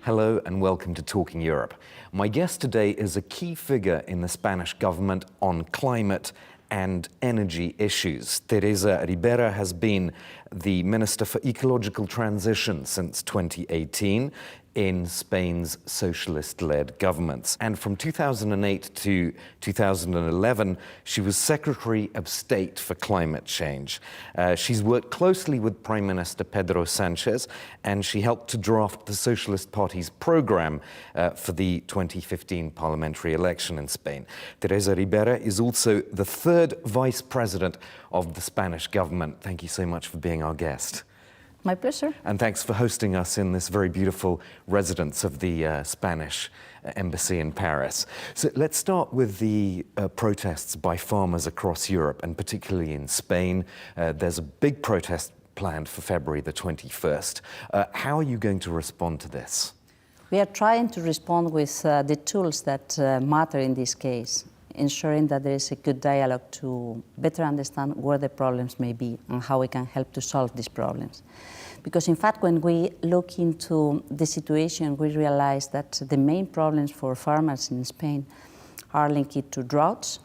Hello and welcome to Talking Europe. My guest today is a key figure in the Spanish government on climate and energy issues. Teresa Ribera has been the Minister for Ecological Transition since 2018 in Spain's socialist-led governments. And from 2008 to 2011, she was Secretary of State for Climate Change. She's worked closely with Prime Minister Pedro Sanchez, and she helped to draft the Socialist Party's program for the 2015 parliamentary election in Spain. Teresa Ribera is also the third Vice President of the Spanish government. Thank you so much for being our guest. My pleasure. And thanks for hosting us in this very beautiful residence of the Spanish embassy in Paris. So let's start with the protests by farmers across Europe, and particularly in Spain. There's a big protest planned for February the 21st. How are you going to respond to this? We are trying to respond with the tools that matter in this case, ensuring that there is a good dialogue to better understand where the problems may be and how we can help to solve these problems. Because in fact, when we look into the situation, we realize that the main problems for farmers in Spain are linked to droughts,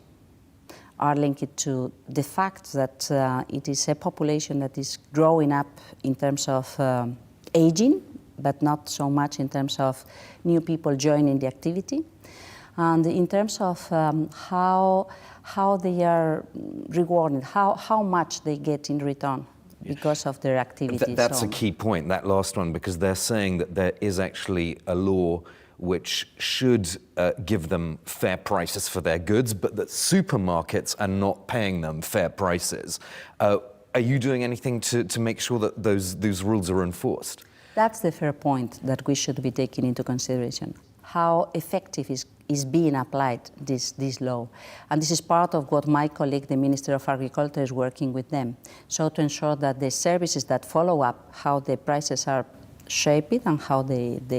are linked to the fact that it is a population that is growing up in terms of aging, but not so much in terms of new people joining the activity. And in terms of how they are rewarded, how much they get in return because of their activity. That's a key point, that last one, because they're saying that there is actually a law which should give them fair prices for their goods, but that supermarkets are not paying them fair prices. Are you doing anything to make sure that those rules are enforced? That's the fair point that we should be taking into consideration. How effective is being applied this law. And this is part of what my colleague, the Minister of Agriculture, is working with them. So to ensure that the services that follow up how the prices are shaped and how they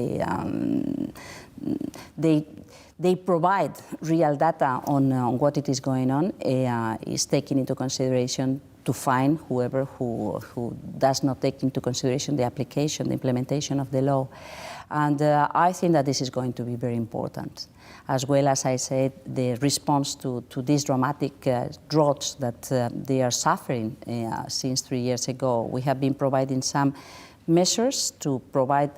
provide real data on what it is going on is taken into consideration to fine whoever who does not take into consideration the application, the implementation of the law. And I think that this is going to be very important. As well as I said, the response to these dramatic droughts that they are suffering since 3 years ago. We have been providing some measures to provide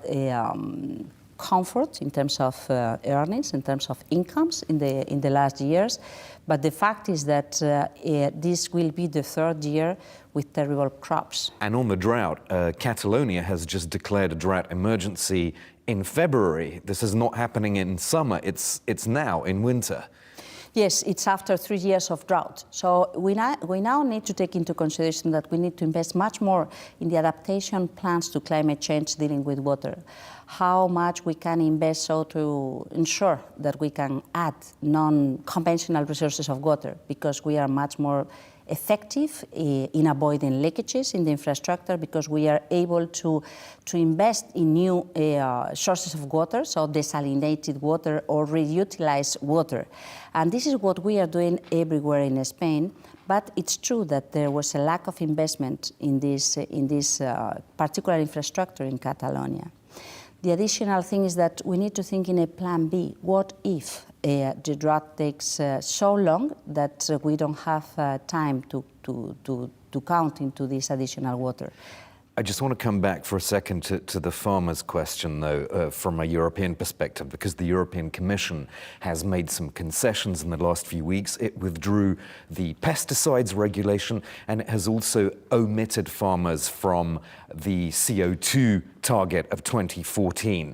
comfort in terms of earnings, in terms of incomes in the last years. But the fact is that this will be the third year with terrible crops. And on the drought, Catalonia has just declared a drought emergency in February. This is not happening in summer, it's now in winter. Yes, it's after 3 years of drought. So we now need to take into consideration that we need to invest much more in the adaptation plans to climate change dealing with water. How much we can invest so to ensure that we can add non-conventional resources of water, because we are much more effective in avoiding leakages in the infrastructure, because we are able to invest in new sources of water, so desalinated water or reutilized water. And this is what we are doing everywhere in Spain, but it's true that there was a lack of investment in this particular infrastructure in Catalonia. The additional thing is that we need to think in a plan B. What if the drought takes so long that we don't have time to count into this additional water? I just want to come back for a second to the farmers' question, though, from a European perspective, because the European Commission has made some concessions in the last few weeks. It withdrew the pesticides regulation, and it has also omitted farmers from the CO2 target of 2040.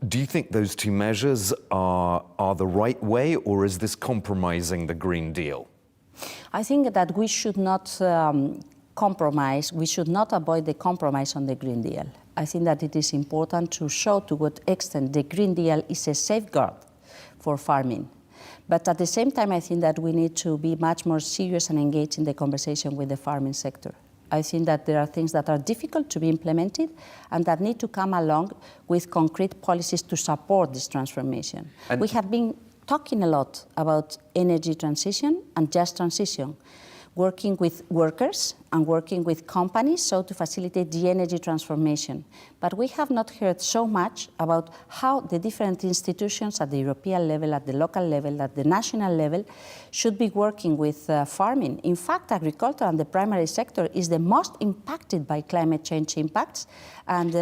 Do you think those two measures are the right way, or is this compromising the Green Deal? I think that we should not compromise, we should not avoid the compromise on the Green Deal. I think that it is important to show to what extent the Green Deal is a safeguard for farming. But at the same time, I think that we need to be much more serious and engaged in the conversation with the farming sector. I think that there are things that are difficult to be implemented and that need to come along with concrete policies to support this transformation. And we have been talking a lot about energy transition and just transition, working with workers and working with companies so to facilitate the energy transformation. But we have not heard so much about how the different institutions at the European level, at the local level, at the national level should be working with farming. In fact, agriculture and the primary sector is the most impacted by climate change impacts, and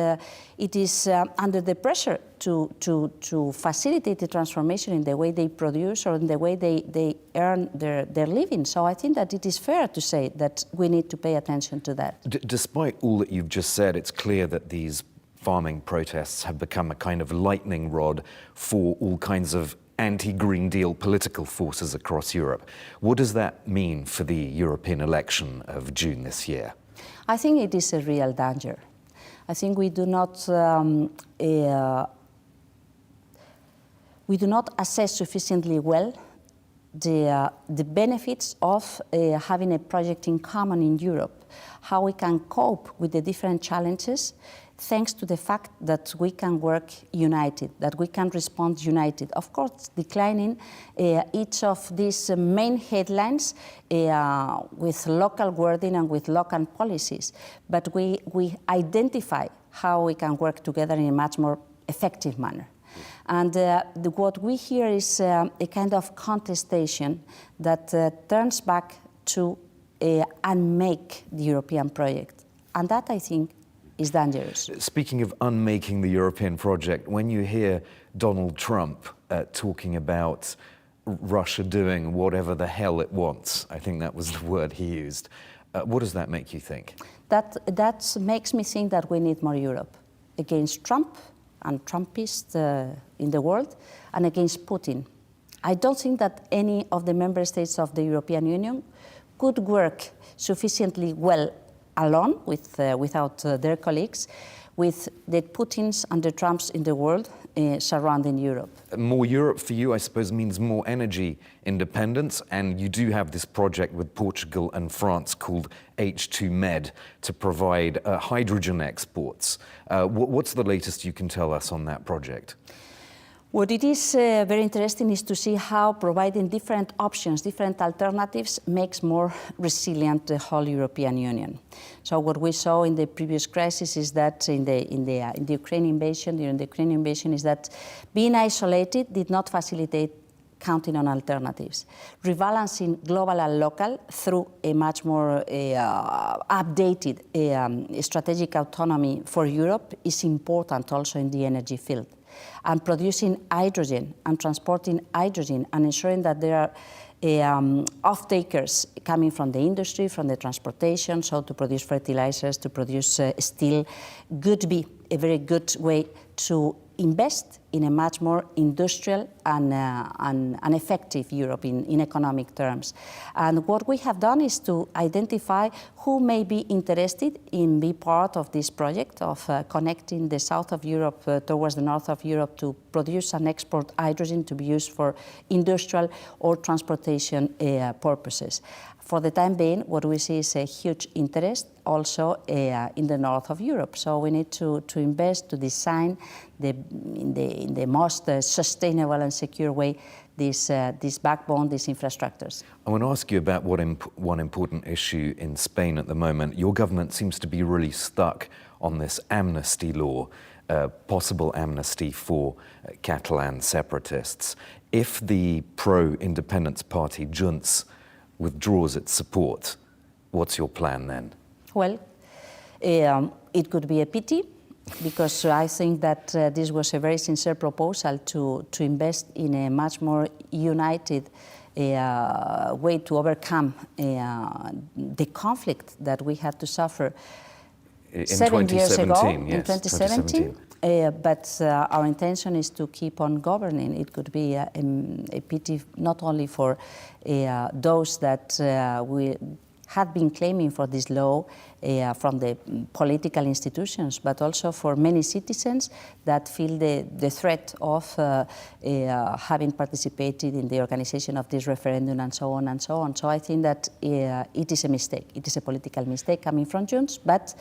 it is under the pressure to facilitate the transformation in the way they produce or in the way they earn their living. So I think that it is fair to say that we need to pay attention to that. Despite all that you've just said, it's clear that these farming protests have become a kind of lightning rod for all kinds of anti-Green Deal political forces across Europe. What does that mean for the European election of June this year? I think it is a real danger. I think we do not assess sufficiently well the benefits of having a project in common in Europe, how we can cope with the different challenges thanks to the fact that we can work united, that we can respond united. Of course, declining each of these main headlines with local wording and with local policies, but we identify how we can work together in a much more effective manner. And what we hear is a kind of contestation that turns back to unmake the European project. And that, I think, is dangerous. Speaking of unmaking the European project, when you hear Donald Trump talking about Russia doing whatever the hell it wants, I think that was the word he used, what does that make you think? That makes me think that we need more Europe against Trump and Trumpists in the world, and against Putin. I don't think that any of the member states of the European Union could work sufficiently well alone without their colleagues, with the Putins and the Trumps in the world surrounding Europe. More Europe for you, I suppose, means more energy independence, and you do have this project with Portugal and France called H2Med to provide hydrogen exports. What's the latest you can tell us on that project? What it is very interesting is to see how providing different options, different alternatives, makes more resilient the whole European Union. So what we saw in the previous crisis is that in the Ukraine invasion, during the Ukraine invasion, is that being isolated did not facilitate counting on alternatives. Rebalancing global and local through a much more updated strategic autonomy for Europe is important also in the energy field. And producing hydrogen and transporting hydrogen and ensuring that there are off-takers coming from the industry, from the transportation, so to produce fertilizers, to produce steel, could be a very good way to invest in a much more industrial and effective Europe in economic terms. And what we have done is to identify who may be interested in being part of this project of connecting the south of Europe towards the north of Europe to produce and export hydrogen to be used for industrial or transportation purposes. For the time being, what we see is a huge interest also in the north of Europe. So we need to invest, to design in the most sustainable and secure way this backbone, these infrastructures. I want to ask you about one important issue in Spain at the moment. Your government seems to be really stuck on this amnesty law, possible amnesty for Catalan separatists. If the pro-independence party, Junts, withdraws its support, what's your plan then? Well, it could be a pity, because I think that this was a very sincere proposal to invest in a much more united way to overcome the conflict that we had to suffer In 7 years ago, yes, in 2017. But our intention is to keep on governing. It could be a pity not only for those that we had been claiming for this law from the political institutions, but also for many citizens that feel the threat of having participated in the organization of this referendum and so on and so on. So I think that it is a mistake. It is a political mistake coming from Junts, but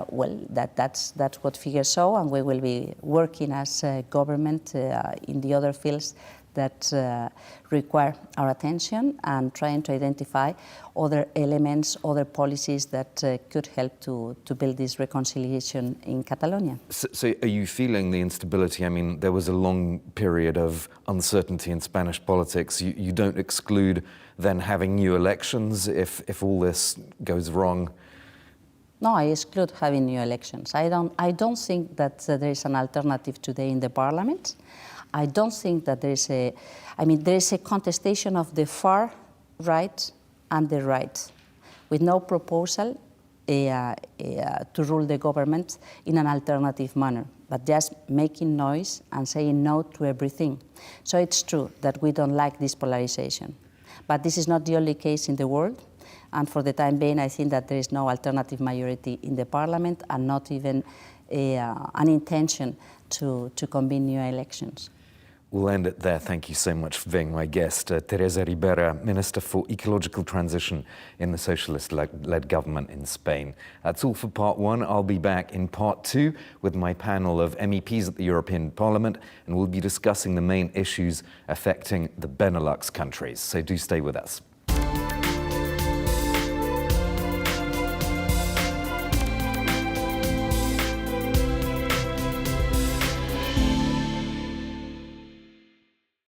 well, that's what figures show, and we will be working as a government in the other fields that require our attention, and trying to identify other elements, other policies that could help to build this reconciliation in Catalonia. So are you feeling the instability? I mean, there was a long period of uncertainty in Spanish politics. You don't exclude then having new elections if all this goes wrong? No, I exclude having new elections. I don't think that there is an alternative today in the parliament. I don't think that there is a contestation of the far right and the right, with no proposal to rule the government in an alternative manner, but just making noise and saying no to everything. So it's true that we don't like this polarization. But this is not the only case in the world. And for the time being, I think that there is no alternative majority in the parliament, and not even an intention to convene new elections. We'll end it there. Thank you so much for being my guest. Teresa Ribera, Minister for Ecological Transition in the socialist-led government in Spain. That's all for part one. I'll be back in part two with my panel of MEPs at the European Parliament, and we'll be discussing the main issues affecting the Benelux countries. So do stay with us.